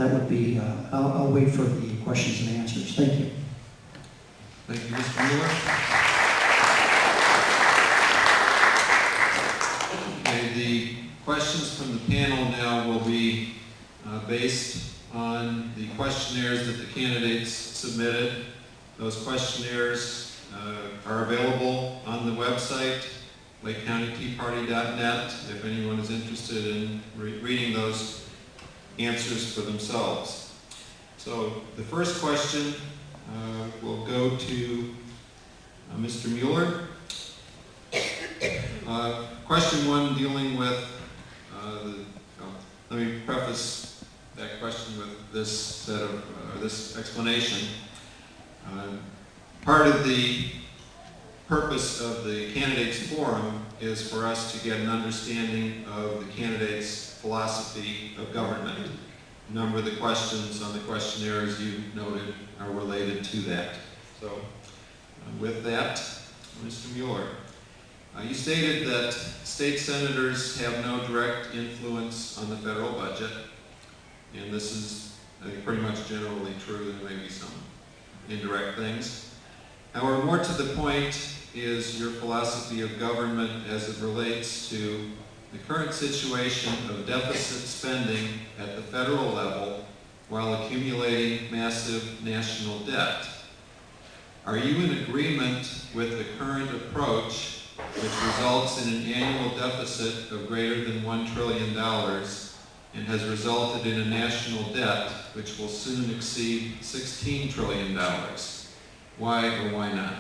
that would be, I'll wait for the questions and answers. Thank you. Thank you, Mr. Mueller. Okay, the questions from the panel now will be based on the questionnaires that the candidates submitted. Those questionnaires are available on the website, LakeCountyTeaParty.net, if anyone is interested in reading those answers for themselves. So the first question will go to Mr. Mueller. Question one, dealing with, let me preface that question with this set of, this explanation. Part of the purpose of the candidates forum is for us to get an understanding of the candidates' philosophy of government. A number of the questions on the questionnaire, as you noted, are related to that. So with that, Mr. Mueller, you stated that state senators have no direct influence on the federal budget, and this is, I think, pretty much generally true. There may be some indirect things. However, more to the point is your philosophy of government as it relates to the current situation of deficit spending at the federal level while accumulating massive national debt. Are you in agreement with the current approach, which results in an annual deficit of greater than $1 trillion and has resulted in a national debt which will soon exceed $16 trillion? Why or why not?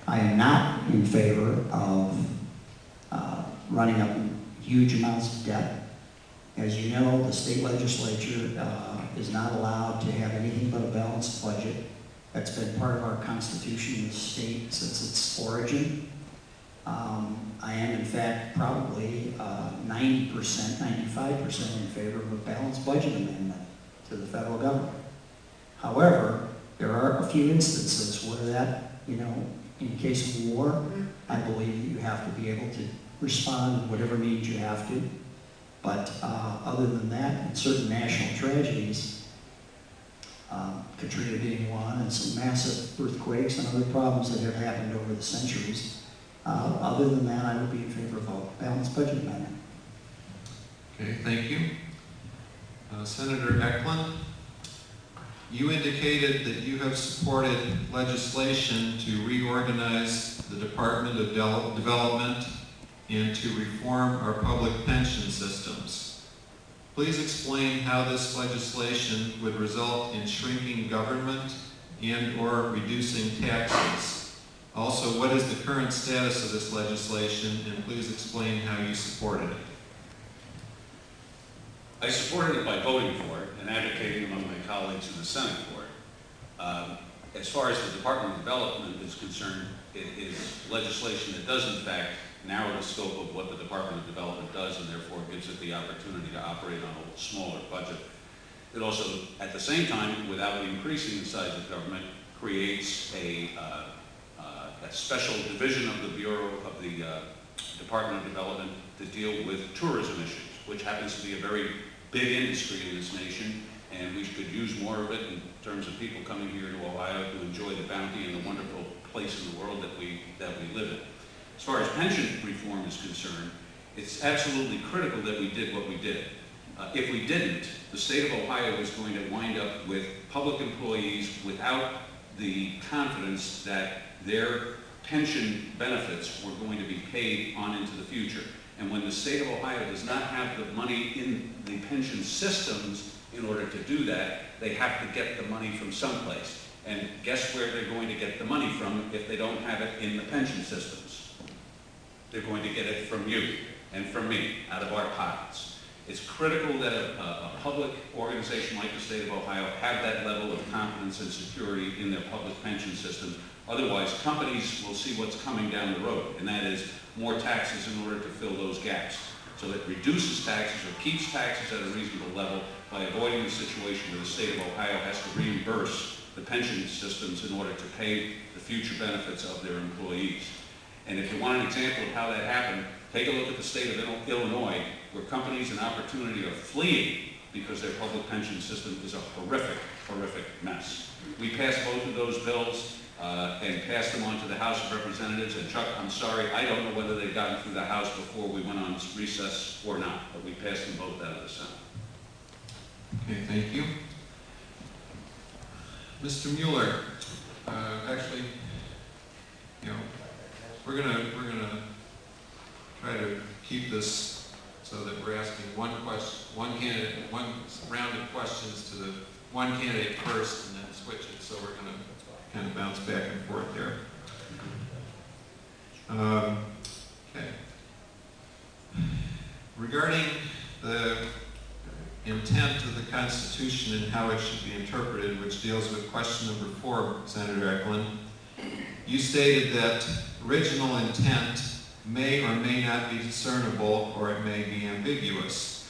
I am not in favor of running up huge amounts of debt. As you know, the state legislature is not allowed to have anything but a balanced budget. That's been part of our constitution in the state since its origin. I am, in fact, probably 90%, 95% in favor of a balanced budget amendment to the federal government. However, there are a few instances where that, in case of war, I believe that you have to be able to respond in whatever means you have to. But other than that, in certain national tragedies, Katrina being one, and some massive earthquakes and other problems that have happened over the centuries, other than that, I would be in favor of a balanced budget amendment. Okay, thank you. Senator Eklund, you indicated that you have supported legislation to reorganize the Department of Development and to reform our public pension systems. Please explain how this legislation would result in shrinking government and/or reducing taxes. Also, what is the current status of this legislation, and please explain how you supported it. I supported it by voting for it and advocating among my colleagues in the Senate for it. As far as the Department of Development is concerned, it is legislation that does in fact narrow the scope of what the Department of Development does, and therefore gives it the opportunity to operate on a smaller budget. It also, at the same time, without increasing the size of government, creates a special division of the Bureau of the Department of Development to deal with tourism issues, which happens to be a very big industry in this nation, and we could use more of it in terms of people coming here to Ohio to enjoy the bounty and the wonderful place in the world that we live in. As far as pension reform is concerned, it's absolutely critical that we did what we did. If we didn't, the state of Ohio was going to wind up with public employees without the confidence that their pension benefits were going to be paid on into the future. And when the state of Ohio does not have the money in the pension systems in order to do that, they have to get the money from someplace. And guess where they're going to get the money from if they don't have it in the pension systems? They're going to get it from you and from me, out of our pockets. It's critical that a public organization like the state of Ohio have that level of confidence and security in their public pension system. Otherwise, companies will see what's coming down the road, and that is more taxes in order to fill those gaps. So it reduces taxes or keeps taxes at a reasonable level by avoiding the situation where the state of Ohio has to reimburse the pension systems in order to pay the future benefits of their employees. And if you want an example of how that happened, Take a look at the state of Illinois, where companies and opportunity are fleeing because their public pension system is a horrific, horrific mess. We passed both of those bills and passed them on to the House of Representatives. And Chuck, I'm sorry, I don't know whether they've gotten through the House before we went on recess or not, but we passed them both out of the Senate. Okay, thank you. Mr. Mueller, actually, you know, we're gonna try to keep this so that we're asking one candidate, one round of questions to the one candidate first, and then switch it. So we're gonna kind of bounce back and forth there. Okay. Regarding the intent of the Constitution and how it should be interpreted, which deals with question number 4, Senator Eklund, you stated that original intent may or may not be discernible, or it may be ambiguous,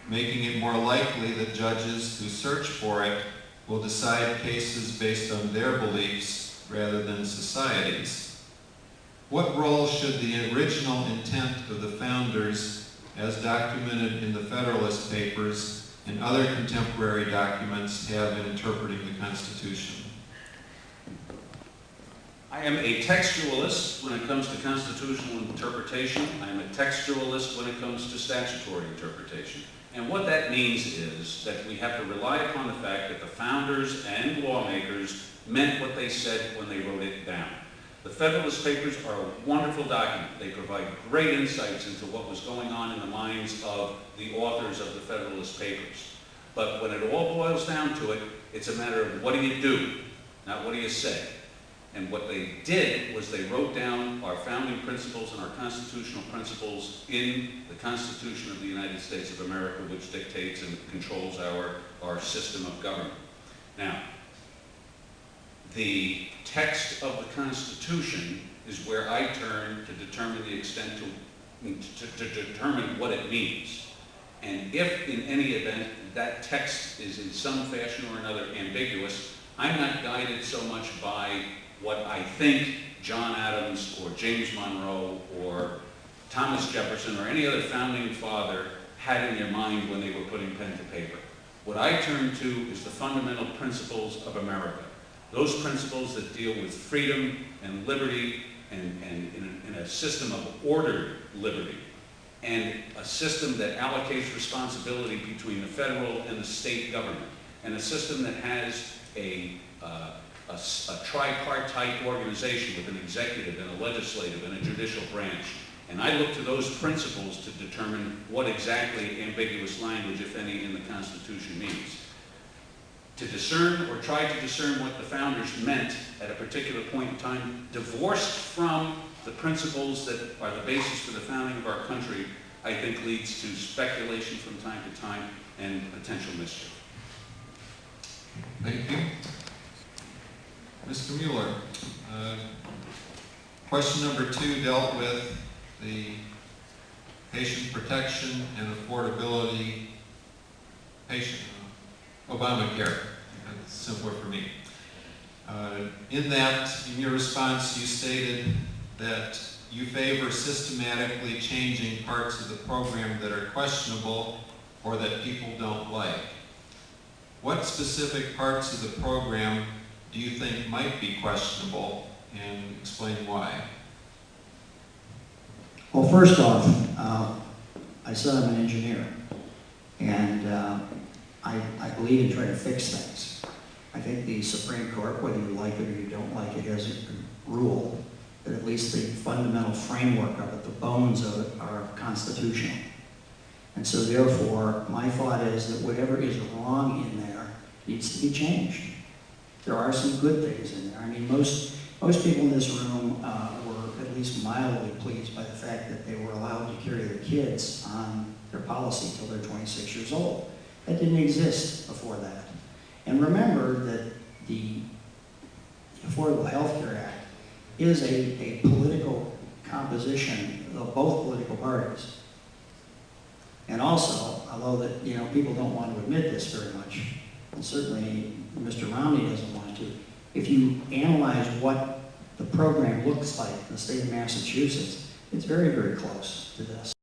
making it more likely that judges who search for it will decide cases based on their beliefs rather than society's. What role should the original intent of the founders, as documented in the Federalist Papers and other contemporary documents, have in interpreting the Constitution? I am a textualist when it comes to constitutional interpretation. I am a textualist when it comes to statutory interpretation. And what that means is that we have to rely upon the fact that the founders and lawmakers meant what they said when they wrote it down. The Federalist Papers are a wonderful document. They provide great insights into what was going on in the minds of the authors of the Federalist Papers. But when it all boils down to it, it's a matter of what do you do, not what do you say. And what they did was they wrote down our founding principles and our constitutional principles in the Constitution of the United States of America, which dictates and controls our system of government. Now, the text of the Constitution is where I turn to determine the extent to determine what it means. And if in any event that text is in some fashion or another ambiguous, I'm not guided so much by what I think John Adams or James Monroe or Thomas Jefferson or any other founding father had in their mind when they were putting pen to paper. What I turn to is the fundamental principles of America. Those principles that deal with freedom and liberty and in a system of ordered liberty, and a system that allocates responsibility between the federal and the state government, and a system that has a tripartite organization with an executive and a legislative and a judicial branch. And I look to those principles to determine what exactly ambiguous language, if any, in the Constitution means. To discern or try to discern what the founders meant at a particular point in time, divorced from the principles that are the basis for the founding of our country, I think leads to speculation from time to time and potential mischief. Thank you. Mr. Mueller, question number 2 dealt with the patient protection and affordability Obamacare. That's simpler for me. In your response, you stated that you favor systematically changing parts of the program that are questionable or that people don't like. What specific parts of the program do you think might be questionable, and explain why? Well, first off, I said I'm an engineer, and I believe in trying to fix things. I think the Supreme Court, whether you like it or you don't like it, has ruled that at least the fundamental framework of it, the bones of it, are constitutional. And so therefore, my thought is that whatever is wrong in there needs to be changed. There are some good things in there. I mean, most people in this room were at least mildly pleased by the fact that they were allowed to carry their kids on their policy until they're 26 years old. That didn't exist before that. And remember that the Affordable Health Care Act is a political composition of both political parties. And also, although that, you know, people don't want to admit this very much, and certainly Mr. Romney doesn't want to, if you analyze what the program looks like in the state of Massachusetts, It's very, very close to this.